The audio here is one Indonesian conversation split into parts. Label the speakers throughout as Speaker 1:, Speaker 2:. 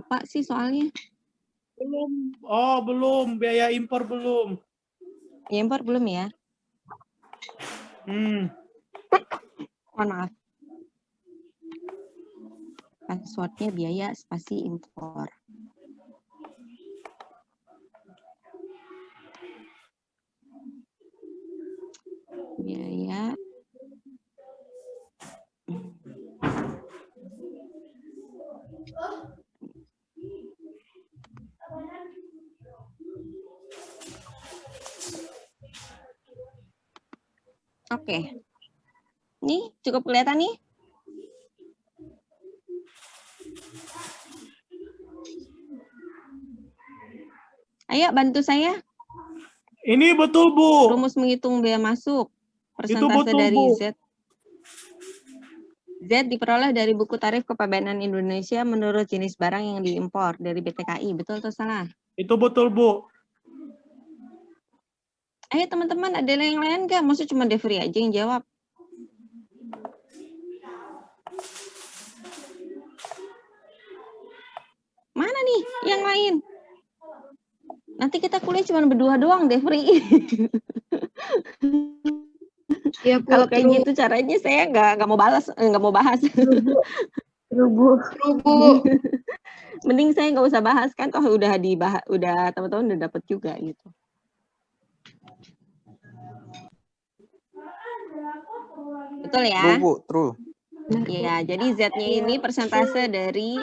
Speaker 1: lupa sih soalnya.
Speaker 2: Belum. Oh, belum. Biaya impor belum.
Speaker 1: Ya, impor belum ya? Mohon maaf. Passwordnya biaya spasi impor. Biaya. Oke. Nih, cukup kelihatan nih? Ayo bantu saya.
Speaker 2: Ini betul, Bu.
Speaker 1: Rumus menghitung bea masuk.
Speaker 2: Itu
Speaker 1: Persentase
Speaker 2: betul,
Speaker 1: dari
Speaker 2: Bu.
Speaker 1: Z. Z diperoleh dari buku tarif kepabeanan Indonesia menurut jenis barang yang diimpor dari BTKI. Betul atau salah?
Speaker 2: Itu betul, Bu.
Speaker 1: Ayo teman-teman, ada yang lain nggak? Maksudnya cuma Devri aja yang jawab. Mana nih yang lain? Nanti kita kuliah cuma berdua doang, Devri.
Speaker 3: Ya, Bu.
Speaker 1: Kalau kayak gitu caranya saya nggak mau balas, nggak mau bahas.
Speaker 3: Bu.
Speaker 1: Mending saya nggak usah bahas kan, toh udah dibahas, udah teman-teman udah dapet juga gitu. Betul ya?
Speaker 4: True, Bu, true.
Speaker 1: Iya, jadi Z-nya ini persentase dari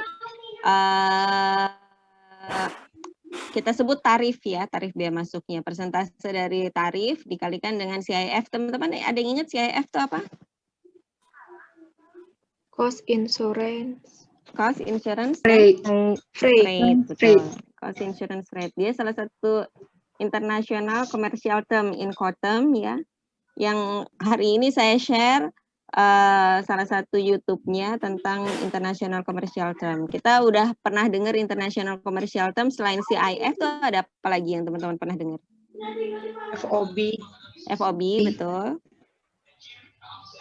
Speaker 1: kita sebut tarif ya, tarif bea masuknya. Persentase dari tarif dikalikan dengan CIF. Teman-teman ada yang ingat CIF itu apa?
Speaker 3: Cost insurance.
Speaker 1: Cost insurance
Speaker 3: Freight.
Speaker 1: rate, betul. Cost insurance rate. Dia salah satu international commercial term Incoterm ya. Yang hari ini saya share salah satu YouTube-nya tentang international commercial term. Kita udah pernah dengar international commercial term selain CIF tuh ada apa lagi yang teman-teman pernah dengar?
Speaker 3: FOB.
Speaker 1: FOB, betul.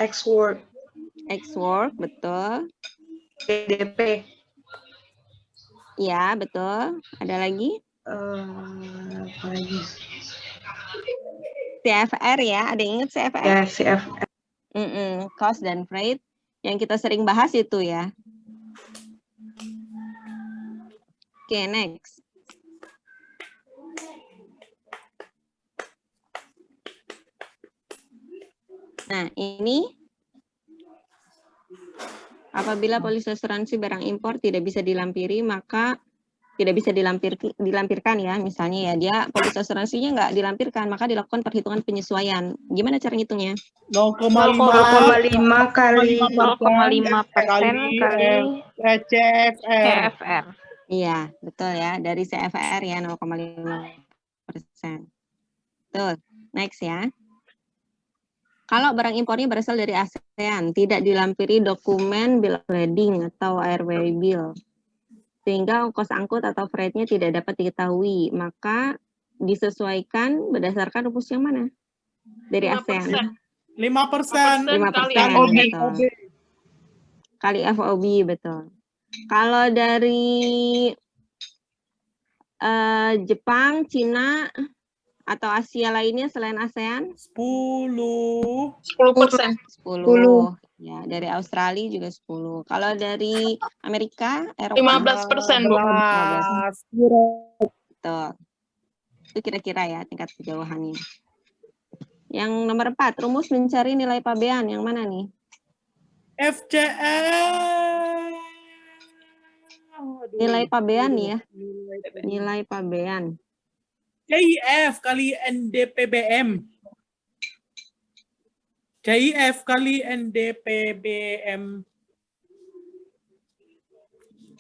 Speaker 3: Ex-work.
Speaker 1: Ex-work, betul.
Speaker 3: BDP.
Speaker 1: Ya, betul. Ada lagi?
Speaker 3: Apa lagi?
Speaker 1: CFR ya, ada yang ingat CFR?
Speaker 3: Ya, CFR.
Speaker 1: Cost dan freight yang kita sering bahas itu ya. Oke, next. Nah, ini apabila polis asuransi barang impor tidak bisa dilampiri, maka tidak bisa dilampirkan ya. Misalnya ya, dia polis asuransinya nggak dilampirkan, maka dilakukan perhitungan penyesuaian. Gimana cara ngitungnya?
Speaker 3: 0,5 kali
Speaker 2: 0,5% kali CFR.
Speaker 1: Iya, betul ya. Dari CFR ya, 0,5%. Tuh, next ya. Kalau barang impornya berasal dari ASEAN, tidak dilampiri dokumen bill of lading atau airway bill, sehingga ongkos angkut atau freight-nya tidak dapat diketahui, maka disesuaikan berdasarkan rumus yang mana? Dari ASEAN.
Speaker 2: 5%
Speaker 1: betul. Kali FOB, betul. Kalau dari Jepang, Cina, atau Asia lainnya selain ASEAN?
Speaker 2: 10%.
Speaker 1: 10. Ya, dari Australia juga 10. Kalau dari Amerika, Eropa?
Speaker 2: 15%, Bu.
Speaker 1: 15. Betul. Itu kira-kira ya tingkat kejauhannya. Yang nomor 4, rumus mencari nilai pabean. Yang mana nih?
Speaker 2: FCN.
Speaker 1: Nilai pabean ya. Nilai pabean.
Speaker 2: CIF kali NDPBM. CIF kali NDPBM.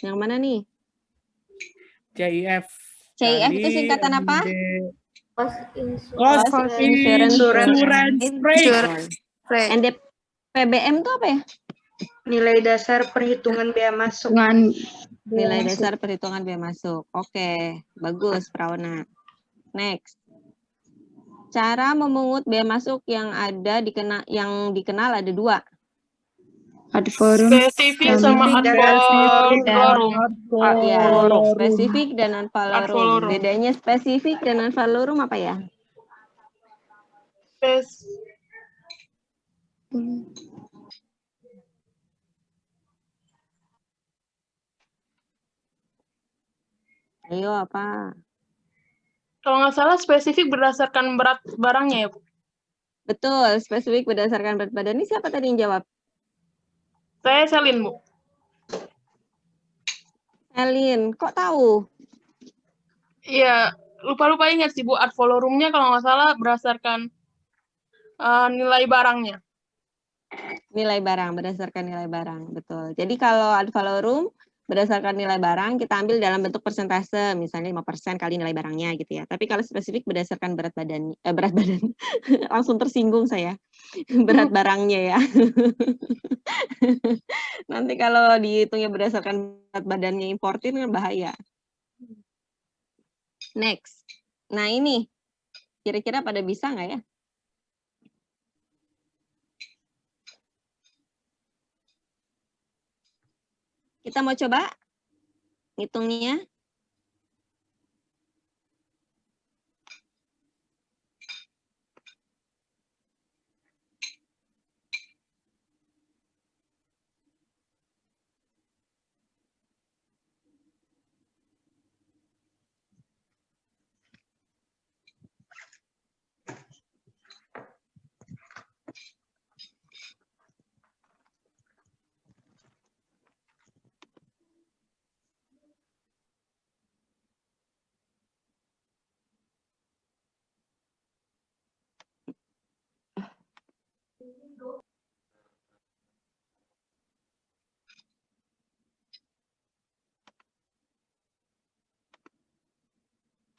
Speaker 1: Yang mana nih?
Speaker 2: CIF.
Speaker 1: CIF itu singkatan apa?
Speaker 2: Cost insurance rate.
Speaker 1: NDPBM itu apa ya?
Speaker 3: Nilai dasar perhitungan bea masuk.
Speaker 1: Nilai dasar perhitungan bea masuk. Oke, bagus, Prawana. Next. Cara memungut bea masuk yang dikenal ada 2.
Speaker 3: Ad forum.
Speaker 4: Spesifik sama ad valorem.
Speaker 1: Oh iya,
Speaker 2: Valorum.
Speaker 1: spesifik dan ad
Speaker 4: Ad
Speaker 1: valorem.
Speaker 4: valorem.
Speaker 1: Bedanya spesifik dan ad valorem apa ya? Ayo apa?
Speaker 4: Kalau nggak salah spesifik berdasarkan berat barangnya ya, Bu.
Speaker 1: Betul, spesifik berdasarkan berat badan. Ini siapa tadi yang jawab?
Speaker 4: Saya Selin, Bu.
Speaker 1: Elin, kok tahu?
Speaker 4: Iya, lupa-lupa ingat sih, Bu. Ad valorumnya kalau nggak salah berdasarkan nilai barangnya.
Speaker 1: Nilai barang, berdasarkan nilai barang, betul. Jadi kalau ad valorem berdasarkan nilai barang, kita ambil dalam bentuk persentase, misalnya 5% kali nilai barangnya gitu ya. Tapi kalau spesifik berdasarkan berat badan, langsung tersinggung saya, berat barangnya ya. Nanti kalau dihitungnya berdasarkan berat badannya importir kan bahaya. Next. Nah ini, kira-kira pada bisa nggak ya? Kita mau coba ngitungnya.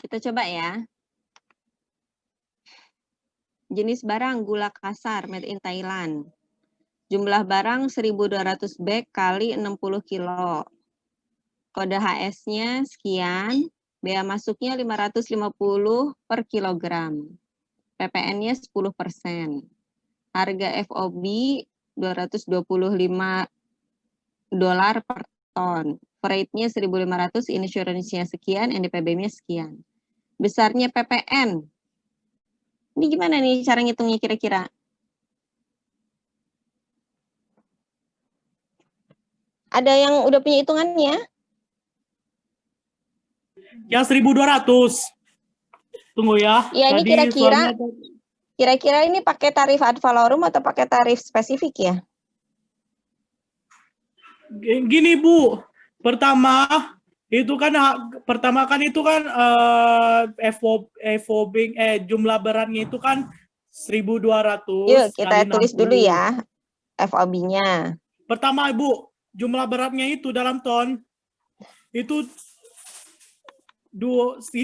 Speaker 1: Kita coba ya. Jenis barang gula kasar made in Thailand. Jumlah barang 1.200 bag kali 60 kilo. Kode HS-nya sekian, bea masuknya 550 per kilogram. PPN-nya 10%. Harga FOB $225 per ton. Freight-nya 1.500, insurance-nya sekian, NDPB-nya sekian. Besarnya PPN. Ini gimana nih cara ngitungnya kira-kira? Ada yang udah punya hitungannya?
Speaker 2: Yang 1.200. Tunggu ya.
Speaker 1: Ya, ini
Speaker 2: Tadi
Speaker 1: kira-kira
Speaker 2: soalnya-
Speaker 1: kira-kira ini pakai tarif ad valorem atau pakai tarif spesifik ya?
Speaker 2: Gini Bu, pertama itu kan FOB jumlah beratnya itu kan 1.200
Speaker 1: Yuk, kita
Speaker 2: kali
Speaker 1: tulis
Speaker 2: 60.
Speaker 1: dulu ya FOB-nya.
Speaker 2: Pertama Ibu, jumlah beratnya itu dalam ton itu 1.200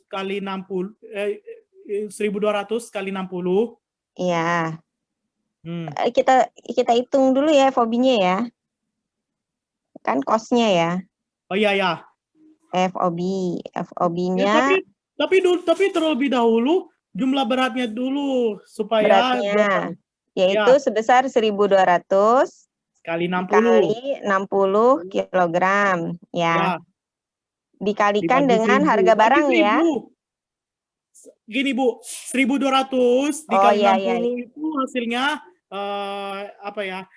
Speaker 2: kali 60 1.200 kali 60.
Speaker 1: Iya. Kita hitung dulu ya FOB-nya ya. Kan cost-nya ya.
Speaker 2: Oh iya ya.
Speaker 1: FOB-nya
Speaker 2: Tapi terlebih dahulu jumlah beratnya dulu supaya
Speaker 1: beratnya yaitu sebesar 1.200
Speaker 2: kali 60
Speaker 1: kali 60 kilogram ya. Dikalikan
Speaker 2: Dibagi
Speaker 1: dengan
Speaker 2: 1.000.
Speaker 1: harga barang
Speaker 2: Bagi 1.000.
Speaker 1: ya.
Speaker 2: Gini Bu, 1.200 dikali 60 itu hasilnya apa ya?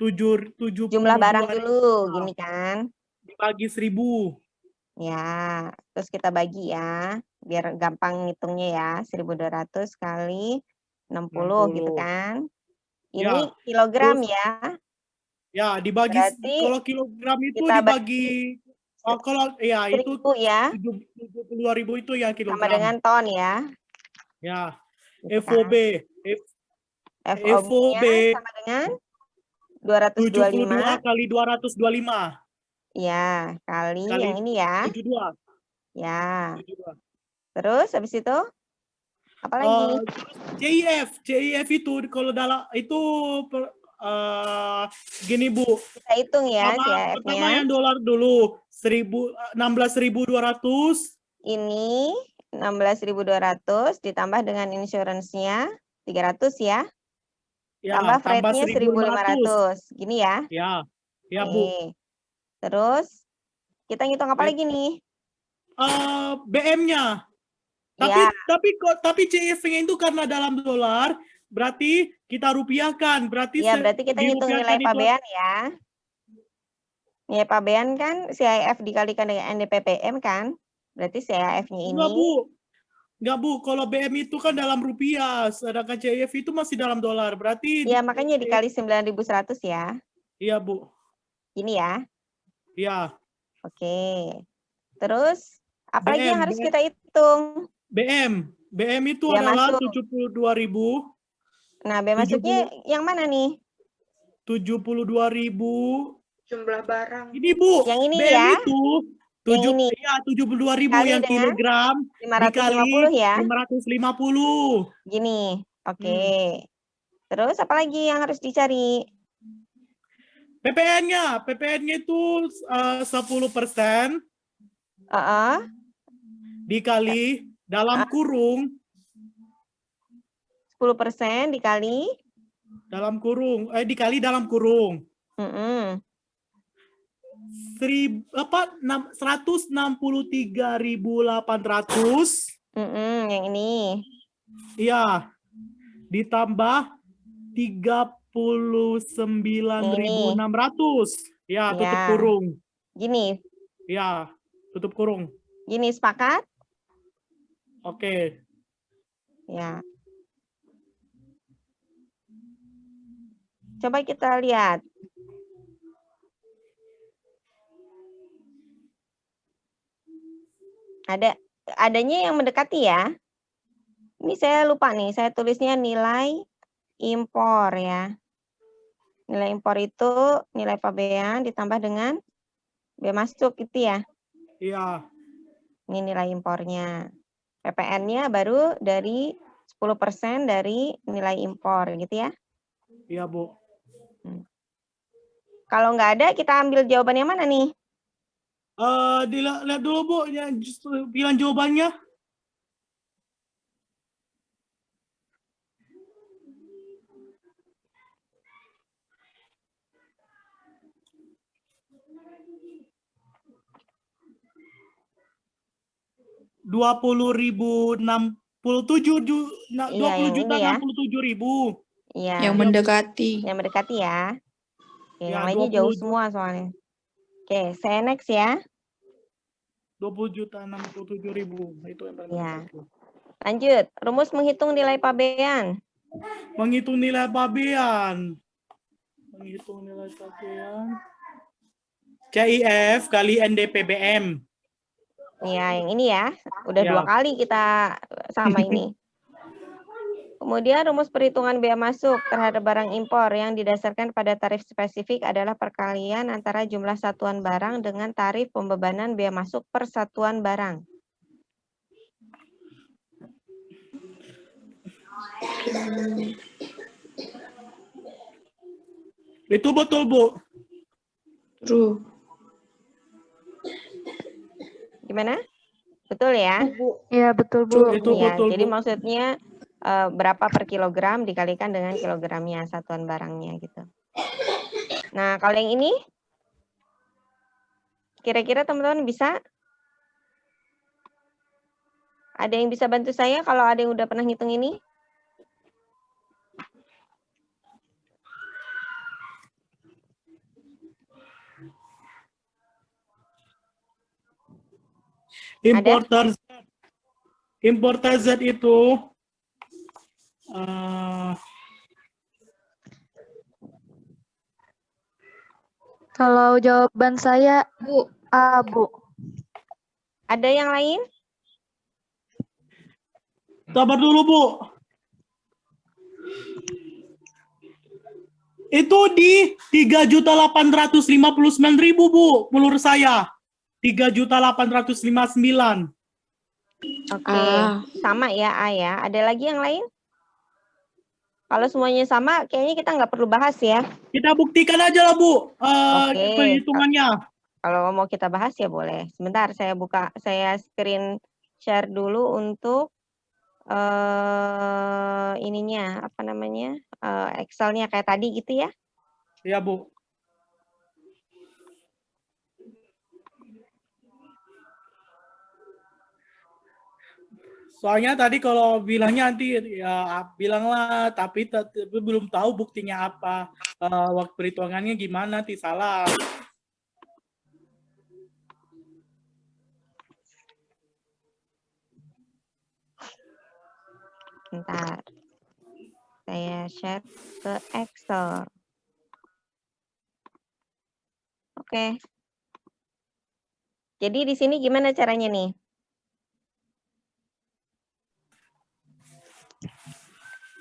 Speaker 2: 7
Speaker 1: Jumlah barang dulu gini kan.
Speaker 2: Dibagi 1.000.
Speaker 1: Ya, terus kita bagi ya, biar gampang ngitungnya ya, 1.200 kali 60 gitu kan. Ini
Speaker 2: Ya,
Speaker 1: kilogram
Speaker 2: terus,
Speaker 1: ya.
Speaker 2: Ya, dibagi
Speaker 1: Berarti
Speaker 2: kalau kilogram itu
Speaker 1: kita
Speaker 2: dibagi kalau ya itu
Speaker 1: 1.000 ya.
Speaker 2: 72.000 itu ya kilogram.
Speaker 1: Sama dengan ton ya.
Speaker 2: Ya.
Speaker 1: Gitu
Speaker 2: FOB.
Speaker 1: kan. FOB-nya sama dengan 225
Speaker 2: kali 225.
Speaker 1: Ya, kali yang ini ya.
Speaker 2: 72.
Speaker 1: Ya.
Speaker 2: 72.
Speaker 1: Terus habis itu apa lagi?
Speaker 2: CIF itu kalau dalam itu gini Bu.
Speaker 1: Kita hitung ya
Speaker 2: Pertama
Speaker 1: CIF-nya.
Speaker 2: yang dolar dulu 16.200.
Speaker 1: Ini 16.200 ditambah dengan insurance-nya 300 ya.
Speaker 2: Ya,
Speaker 1: Tambah
Speaker 2: tambah
Speaker 1: freight-nya
Speaker 2: 1.500.
Speaker 1: 1.500. Gini ya.
Speaker 2: Ya, ya Bu.
Speaker 1: Oke. Terus kita ngitung apa lagi nih?
Speaker 2: BM-nya.
Speaker 1: Ya,
Speaker 2: Tapi CIF-nya itu karena dalam dolar, berarti kita rupiahkan. Berarti
Speaker 1: ya berarti kita ngitung nilai
Speaker 2: dirupiahkan itu
Speaker 1: pabean ya. Nilai pabean kan CIF dikalikan dengan NDPPM kan? Berarti CIF-nya
Speaker 2: enggak,
Speaker 1: ini.
Speaker 2: Bu. Enggak, Bu. Kalau BM itu kan dalam rupiah, sedangkan CIF itu masih dalam dolar. Berarti
Speaker 1: Ya, makanya dikali 9.100 ya.
Speaker 2: Iya, Bu.
Speaker 1: Gini ya.
Speaker 2: Iya.
Speaker 1: Oke. Terus, apa lagi yang harus
Speaker 2: BM.
Speaker 1: kita hitung?
Speaker 2: BM itu
Speaker 1: Biaya
Speaker 2: adalah
Speaker 1: masuk.
Speaker 2: 72.000.
Speaker 1: Nah, biaya masuknya yang mana nih?
Speaker 2: 72.000.
Speaker 3: Jumlah barang.
Speaker 2: Ini, Bu.
Speaker 1: Yang ini
Speaker 2: BM
Speaker 1: ya.
Speaker 2: itu
Speaker 1: Yang ini.
Speaker 2: 72.000
Speaker 1: Kali
Speaker 2: yang
Speaker 1: dengan
Speaker 2: kilogram
Speaker 1: 550
Speaker 2: dikali
Speaker 1: ya.
Speaker 2: 550.
Speaker 1: Gini. Oke. Terus apa lagi yang harus dicari?
Speaker 2: PPN-nya itu 10% dikali dalam kurung
Speaker 1: 10% dikali
Speaker 2: dikali dalam kurung 163.800.
Speaker 1: Yang ini.
Speaker 2: Iya. Ditambah 39.600. Ya, tutup
Speaker 1: Ya.
Speaker 2: kurung.
Speaker 1: Gini.
Speaker 2: Ya, tutup kurung.
Speaker 1: Gini, sepakat?
Speaker 2: Oke.
Speaker 1: Ya. Coba kita lihat. Adanya yang mendekati ya. Ini saya lupa nih, saya tulisnya nilai impor ya. Nilai impor itu nilai pabean ditambah dengan biaya masuk gitu ya.
Speaker 2: Iya.
Speaker 1: Ini nilai impornya. PPN-nya baru dari 10% dari nilai impor gitu ya.
Speaker 2: Iya, Bu.
Speaker 1: Kalau nggak ada, kita ambil jawaban yang mana nih?
Speaker 2: Lihat dulu, Bu, yang bilang jawabannya.
Speaker 1: Iya, yang ini ya.
Speaker 2: 20.067.000.
Speaker 1: Iya.
Speaker 5: Yang mendekati.
Speaker 1: Yang mendekati ya. Oke,
Speaker 2: Ya,
Speaker 1: yang lainnya jauh
Speaker 2: 20
Speaker 1: semua soalnya. Oke, saya next ya.
Speaker 2: 20.067.000. Itu yang paling
Speaker 1: Ya.
Speaker 2: mendekati.
Speaker 1: Lanjut, rumus menghitung nilai pabean.
Speaker 2: Menghitung nilai pabean. CIF kali NDPBM.
Speaker 1: Iya, yang ini ya. Udah
Speaker 2: Ya.
Speaker 1: 2 kali kita sama ini. Kemudian rumus perhitungan biaya masuk terhadap barang impor yang didasarkan pada tarif spesifik adalah perkalian antara jumlah satuan barang dengan tarif pembebanan biaya masuk per satuan barang.
Speaker 2: Itu betul, Bu.
Speaker 5: True.
Speaker 1: Gimana? Betul ya?
Speaker 3: Iya, betul, Bu.
Speaker 2: Itu
Speaker 1: Iya,
Speaker 2: betul,
Speaker 1: jadi
Speaker 2: Bu.
Speaker 1: maksudnya berapa per kilogram dikalikan dengan kilogramnya satuan barangnya gitu. Nah, kalau yang ini kira-kira teman-teman bisa? Ada yang bisa bantu saya kalau ada yang udah pernah ngitung ini?
Speaker 2: Importer Z itu
Speaker 6: Kalau jawaban saya
Speaker 5: Bu,
Speaker 6: A, Bu.
Speaker 1: Ada yang lain?
Speaker 2: sabar dulu, Bu. Itu di 3.859.000, Bu, menurut saya. 3.859.
Speaker 1: Oke, sama ya A ya. Ada lagi yang lain? Kalau semuanya sama, kayaknya kita nggak perlu bahas ya.
Speaker 2: Kita buktikan aja lah, Bu,
Speaker 1: Oke.
Speaker 2: perhitungannya.
Speaker 1: Kalau mau kita bahas ya boleh. Sebentar, saya screen share dulu untuk ininya apa namanya? Excel-nya kayak tadi gitu ya?
Speaker 2: Iya, Bu. Soalnya tadi kalau bilangnya nanti ya bilanglah, tapi belum tahu buktinya apa. Waktu perhitungannya gimana, nanti salah.
Speaker 1: Bentar. Saya share ke Excel. Oke. Jadi di sini gimana caranya nih?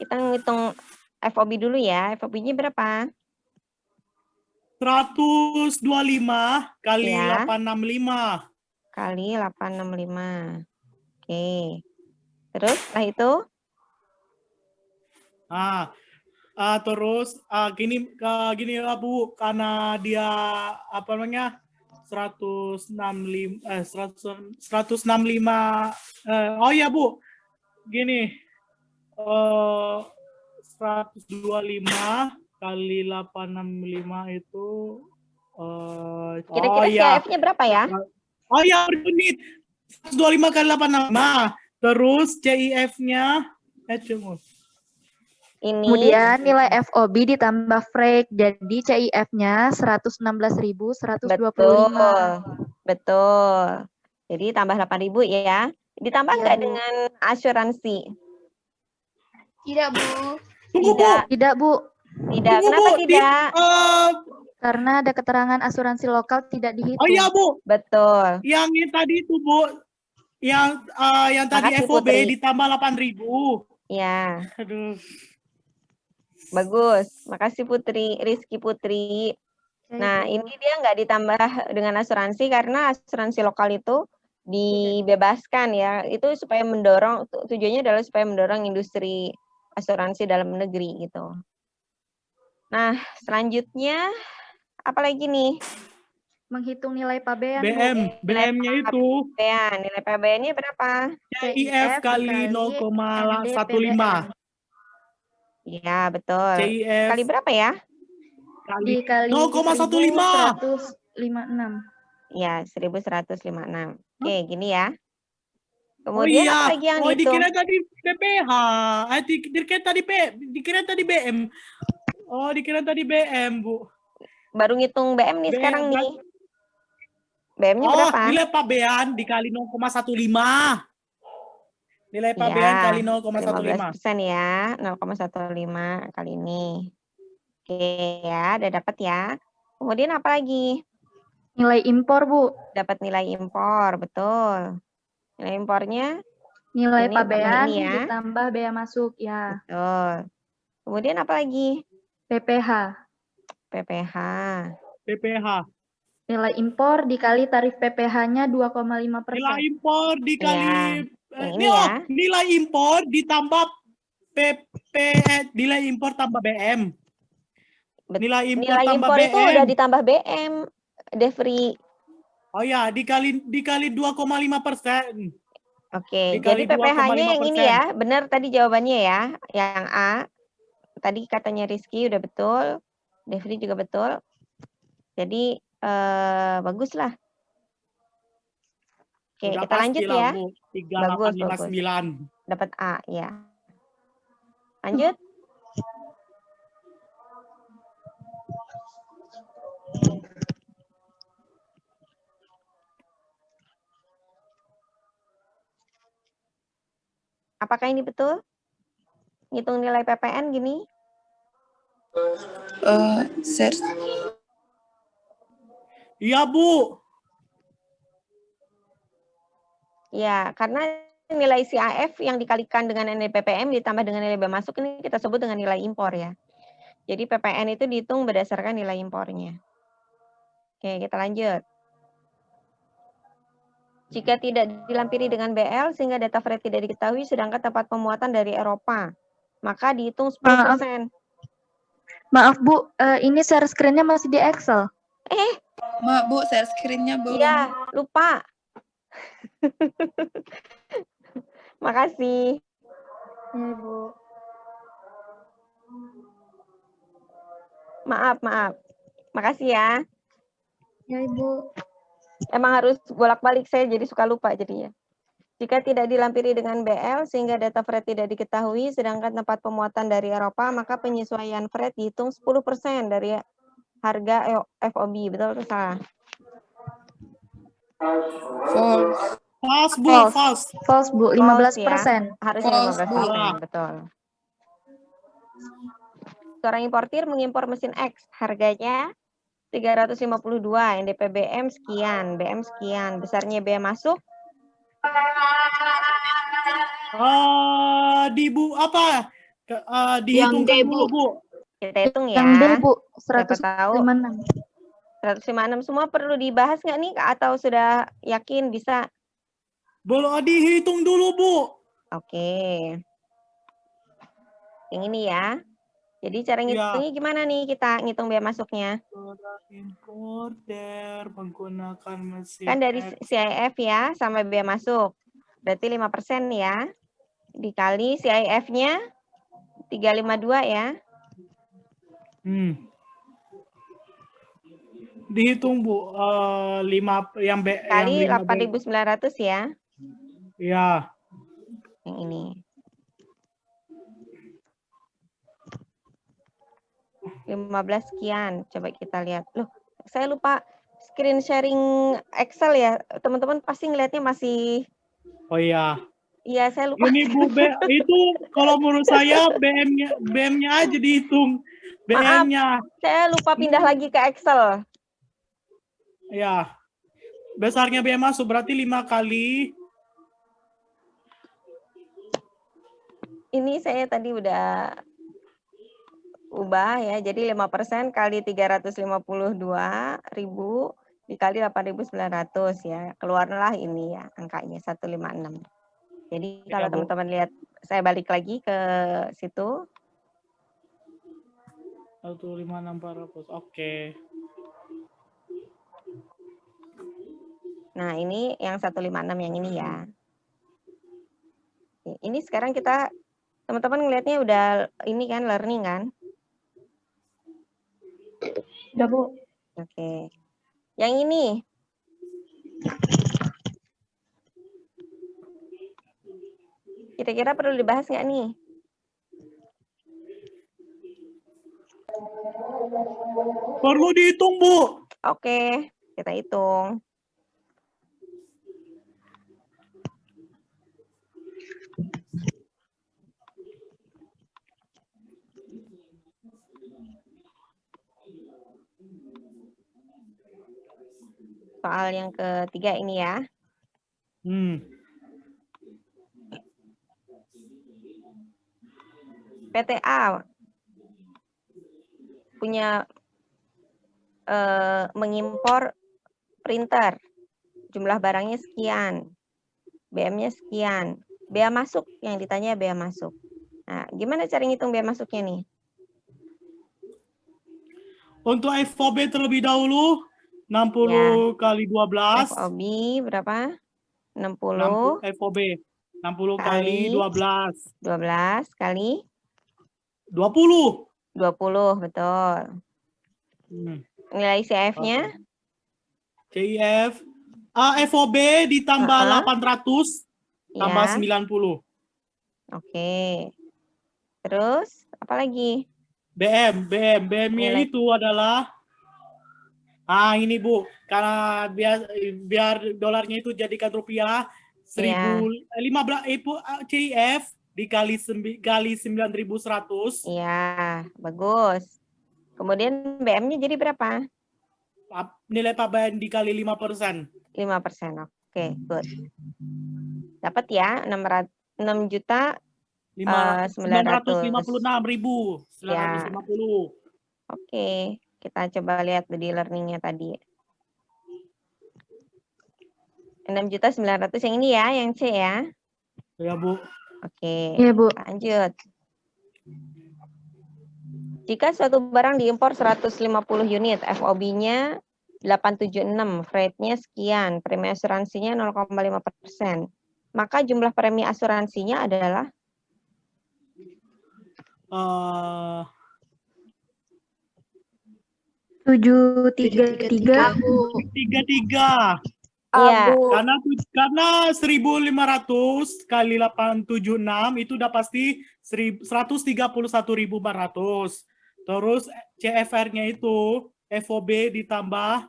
Speaker 1: Kita ngitung FOB dulu ya. FOB-nya berapa?
Speaker 2: 125 kali
Speaker 1: Ya.
Speaker 2: 865.
Speaker 1: Kali 865. Oke. Terus setelah itu?
Speaker 2: Terus gini ya Bu, karena dia apa namanya 165 oh ya Bu, gini 125 kali 865 itu
Speaker 1: Kira-kira CAF-nya berapa ya?
Speaker 2: Oh ya, unit 125 kali 865. Terus CIF-nya
Speaker 1: Ini
Speaker 6: Kemudian nilai FOB ditambah freight, jadi CIF-nya 116.125.
Speaker 1: Betul. Jadi tambah 8.000 ya. Ditambah
Speaker 6: Iya,
Speaker 1: nggak
Speaker 6: Bu.
Speaker 1: dengan asuransi?
Speaker 5: Tidak, Bu.
Speaker 2: Tunggu, Bu.
Speaker 1: Tidak.
Speaker 6: Tidak, Bu.
Speaker 1: Tidak.
Speaker 2: Tunggu,
Speaker 1: Kenapa
Speaker 2: Bu.
Speaker 1: tidak?
Speaker 6: Karena ada keterangan asuransi lokal tidak dihitung.
Speaker 2: Oh iya, Bu.
Speaker 1: Betul.
Speaker 2: Yang ini tadi itu, Bu. Yang tadi
Speaker 1: Makasih,
Speaker 2: FOB
Speaker 1: Putri.
Speaker 2: ditambah 8.000.
Speaker 1: Ya,
Speaker 2: Aduh.
Speaker 1: bagus. Makasih Putri, Rizky Putri. Nah, ini dia nggak ditambah dengan asuransi karena asuransi lokal itu dibebaskan ya. Itu supaya mendorong, tujuannya adalah supaya mendorong industri asuransi dalam negeri gitu. Nah, selanjutnya apa lagi nih?
Speaker 6: Menghitung nilai pabean, Bu.
Speaker 2: BM-nya itu
Speaker 1: Nilai PBN-nya berapa?
Speaker 2: CIF kali 0,15.
Speaker 1: Iya, betul.
Speaker 2: CIF
Speaker 1: Kali berapa ya?
Speaker 6: Dikali
Speaker 2: 0,15.
Speaker 6: 1.156.
Speaker 1: Iya, 1.156. Oke, gini ya.
Speaker 2: Oh
Speaker 1: Kemudian
Speaker 2: iya,
Speaker 1: apa lagi yang
Speaker 2: dikira tadi PPH, dikira tadi BM. Oh, dikira tadi BM, Bu.
Speaker 1: baru ngitung BM nih sekarang nih. BM-nya
Speaker 2: Oh,
Speaker 1: berapa?
Speaker 2: nilai pabean dikali 0,15. Nilai pabean
Speaker 1: Iya,
Speaker 2: kali 0,15.
Speaker 1: 15% ya, 0,15 kali ini. Oke ya, udah dapat ya. Kemudian apa lagi?
Speaker 6: Nilai impor, Bu.
Speaker 1: Dapat nilai impor, betul. Nilai impornya
Speaker 6: Nilai
Speaker 1: ini
Speaker 6: pabean
Speaker 1: ini ya.
Speaker 6: ditambah bea masuk, ya.
Speaker 1: Betul. Kemudian apa lagi?
Speaker 6: PPH.
Speaker 1: PPH.
Speaker 6: Nilai impor dikali tarif PPH-nya 2,5%.
Speaker 2: Nilai impor dikali
Speaker 1: yang ini ya.
Speaker 2: Nilai impor ditambah nilai impor tambah BM. Nilai impor tambah
Speaker 1: itu
Speaker 2: BM.
Speaker 1: udah ditambah BM, Devri.
Speaker 2: Oh ya, dikali 2,5%.
Speaker 1: Oke,
Speaker 2: Dikali
Speaker 1: jadi PPH-nya yang ini
Speaker 2: 2,5%.
Speaker 1: ya, benar tadi jawabannya ya, yang A. Tadi katanya Rizky udah betul, Devri juga betul. Jadi bagus lah. Oke,
Speaker 2: Udah
Speaker 1: kita lanjut
Speaker 2: pastilah,
Speaker 1: ya.
Speaker 2: Bu.
Speaker 1: Bagus.
Speaker 2: 3859.
Speaker 1: Dapat A ya. Lanjut. Apakah ini betul? Ngitung nilai PPN gini?
Speaker 2: Iya, Bu.
Speaker 1: Ya, karena nilai CAF yang dikalikan dengan nilai PPM ditambah dengan nilai bea masuk ini kita sebut dengan nilai impor ya. Jadi PPN itu dihitung berdasarkan nilai impornya. Oke, kita lanjut. Jika tidak dilampiri dengan BL sehingga data freight tidak diketahui sedangkan tempat pemuatan dari Eropa, maka dihitung 10%.
Speaker 6: Maaf, Bu, ini share screen-nya masih di Excel.
Speaker 5: Maaf, Bu, share screen-nya belum.
Speaker 1: Iya, lupa. Makasih.
Speaker 6: Ya, Ibu.
Speaker 1: Maaf. Makasih ya.
Speaker 6: Ya, Ibu.
Speaker 1: Emang harus bolak-balik, saya jadi suka lupa jadinya. Jika tidak dilampiri dengan BL sehingga data freight tidak diketahui, sedangkan tempat pemuatan dari Eropa, maka penyesuaian freight dihitung 10% dari harga FOB. Betul atau salah?
Speaker 5: False.
Speaker 2: False, Bu,
Speaker 6: False.
Speaker 2: false.
Speaker 6: False, Bu. 15%.
Speaker 1: Harusnya
Speaker 5: False,
Speaker 1: 15%,
Speaker 5: Bu.
Speaker 1: betul. Seorang importir mengimpor mesin X, harganya 352, NDP BM sekian, BM sekian, besarnya bea masuk,
Speaker 2: Dihitungkan
Speaker 3: D,
Speaker 2: dulu, Bu.
Speaker 1: kita hitung ya.
Speaker 6: Yang B, Bu.
Speaker 1: Siapa tahu
Speaker 6: 156.
Speaker 1: 156 semua perlu dibahas nggak nih, atau sudah yakin bisa?
Speaker 2: Boleh dihitung dulu, Bu.
Speaker 1: Oke. Yang ini ya. Jadi cara ngitungnya gimana nih kita ngitung bea masuknya?
Speaker 2: Importer menggunakan mesin
Speaker 1: Kan dari
Speaker 2: X.
Speaker 1: CIF ya sama bea masuk. Berarti 5% ya. Dikali CIF-nya 352 ya.
Speaker 2: Dihitung, Bu. 5 yang B
Speaker 1: Kali
Speaker 2: yang 5
Speaker 1: 8.900 ya.
Speaker 2: Ya.
Speaker 1: Yang ini. 15 sekian. Coba kita lihat. Loh, saya lupa screen sharing Excel ya. Teman-teman pasti ngelihatnya masih.
Speaker 2: Oh iya.
Speaker 1: Iya, saya lupa.
Speaker 2: Ini Bu, itu kalau menurut saya BM-nya aja dihitung. BM-nya.
Speaker 1: Saya lupa pindah lagi ke Excel.
Speaker 2: Ya. Besarnya BM masuk berarti 5 kali.
Speaker 1: Ini saya tadi udah ubah ya. Jadi 5% kali 352.000 dikali 8.900 ya. Keluarlah ini ya angkanya 156. Jadi
Speaker 2: Ya,
Speaker 1: kalau
Speaker 2: Bu.
Speaker 1: teman-teman lihat, saya balik lagi ke situ.
Speaker 2: 156.400. Oke.
Speaker 1: Nah, ini yang 156 yang ini ya. Ini sekarang kita, teman-teman ngelihatnya udah ini kan, learning kan?
Speaker 6: Udah, Bu.
Speaker 1: Oke. Yang ini. Kira-kira perlu dibahas nggak nih?
Speaker 2: Perlu dihitung, Bu.
Speaker 1: Oke, kita hitung. Soal yang ketiga ini ya. PTA punya mengimpor printer, jumlah barangnya sekian, BM-nya sekian, bea masuk yang ditanya bea masuk. Nah, gimana cara ngitung bea masuknya nih?
Speaker 2: Untuk FOB terlebih dahulu 60 kali 12.
Speaker 1: FOB berapa? 60.
Speaker 2: FOB 60 kali 12.
Speaker 1: 12 kali
Speaker 2: 20.
Speaker 1: 20, betul. Nilai CIF-nya?
Speaker 2: CIF FOB ditambah 800 tambah 90.
Speaker 1: Oke. Terus apa lagi?
Speaker 2: BM-nya itu adalah ini Bu, karena biar dolarnya itu jadikan rupiah 15 CIF dikali 9.100.
Speaker 1: Iya, bagus. Kemudian BM-nya jadi berapa?
Speaker 2: Nilai pabean dikali 5%.
Speaker 1: 5%. Oke, good. Dapat ya 6.956.950. Ya. Oke, kita coba lihat di learning-nya tadi. 6.900.000 yang ini ya, yang C ya.
Speaker 2: Ya, Bu.
Speaker 1: Oke,
Speaker 6: Iya, Bu.
Speaker 1: lanjut. Jika suatu barang diimpor 150 unit, FOB-nya 876, freight-nya sekian, premi asuransinya 0,5%, maka jumlah premi asuransinya adalah
Speaker 2: eh,
Speaker 6: 733.
Speaker 2: 33.
Speaker 1: Iya.
Speaker 2: Karena 1.500 kali 876 itu udah pasti 131.400. Terus CFR-nya itu FOB ditambah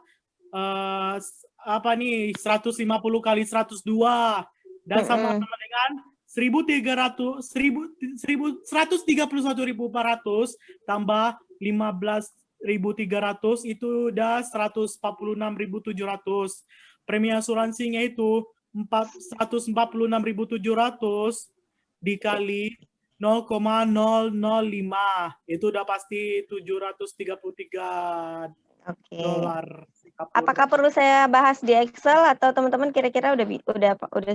Speaker 2: apa nih 150 kali 102 dan sama dengan 131.400 tambah 15.300 itu udah 146.700. Premi asuransinya itu 146.700 dikali 0,005 itu udah pasti 733
Speaker 1: Oke.
Speaker 2: dolar.
Speaker 1: Apakah perlu saya bahas di Excel atau teman-teman kira-kira udah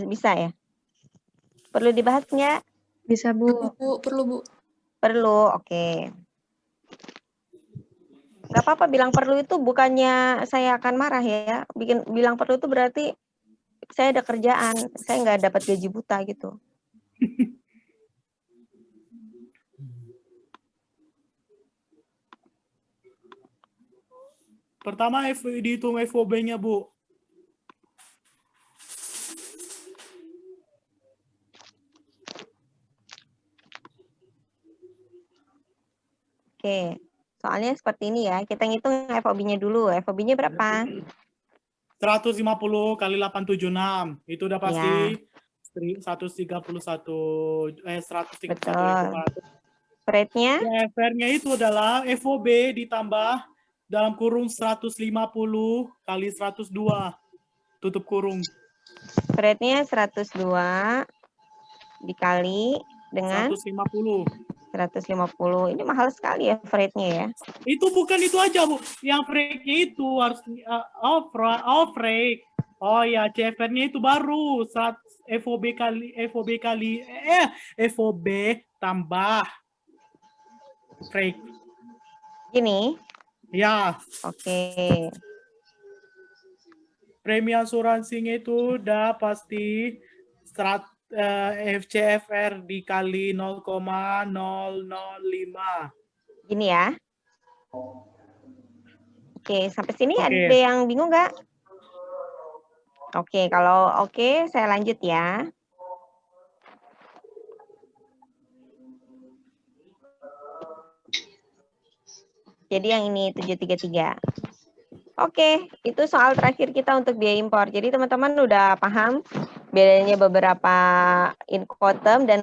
Speaker 1: bisa ya? Perlu dibahasnya?
Speaker 3: Bisa, Bu.
Speaker 5: Perlu, Bu.
Speaker 1: Perlu, oke. Gak apa-apa bilang perlu itu bukannya saya akan marah ya. Bilang perlu itu berarti saya ada kerjaan, saya nggak dapat gaji buta gitu.
Speaker 2: Pertama dihitung FOB-nya, Bu.
Speaker 1: Oke, soalnya seperti ini ya. Kita ngitung FOB-nya dulu. FOB-nya berapa?
Speaker 2: 150 kali 876 itu udah pasti
Speaker 1: Ya.
Speaker 2: 131
Speaker 1: Betul. Rate-nya?
Speaker 2: CFR-nya itu adalah FOB ditambah dalam kurung 150 kali 102 tutup kurung.
Speaker 1: Rate-nya 102 dikali dengan
Speaker 2: 150.
Speaker 1: 150. Ini mahal sekali ya rate-nya ya.
Speaker 2: Itu bukan itu aja, Bu. Yang freak-nya itu harus off rate. Oh ya, CFR-nya itu baru FOB tambah freak.
Speaker 1: Gini.
Speaker 2: Ya.
Speaker 1: Oke.
Speaker 2: Premi asuransinya itu udah pasti FCFR dikali 0,005.
Speaker 1: Gini ya. Oke, sampai sini
Speaker 2: Oke.
Speaker 1: ada yang bingung nggak? Oke, kalau oke, saya lanjut ya. Jadi yang ini 733. Oke, itu soal terakhir kita untuk biaya impor. Jadi teman-teman udah paham bedanya beberapa incoterm dan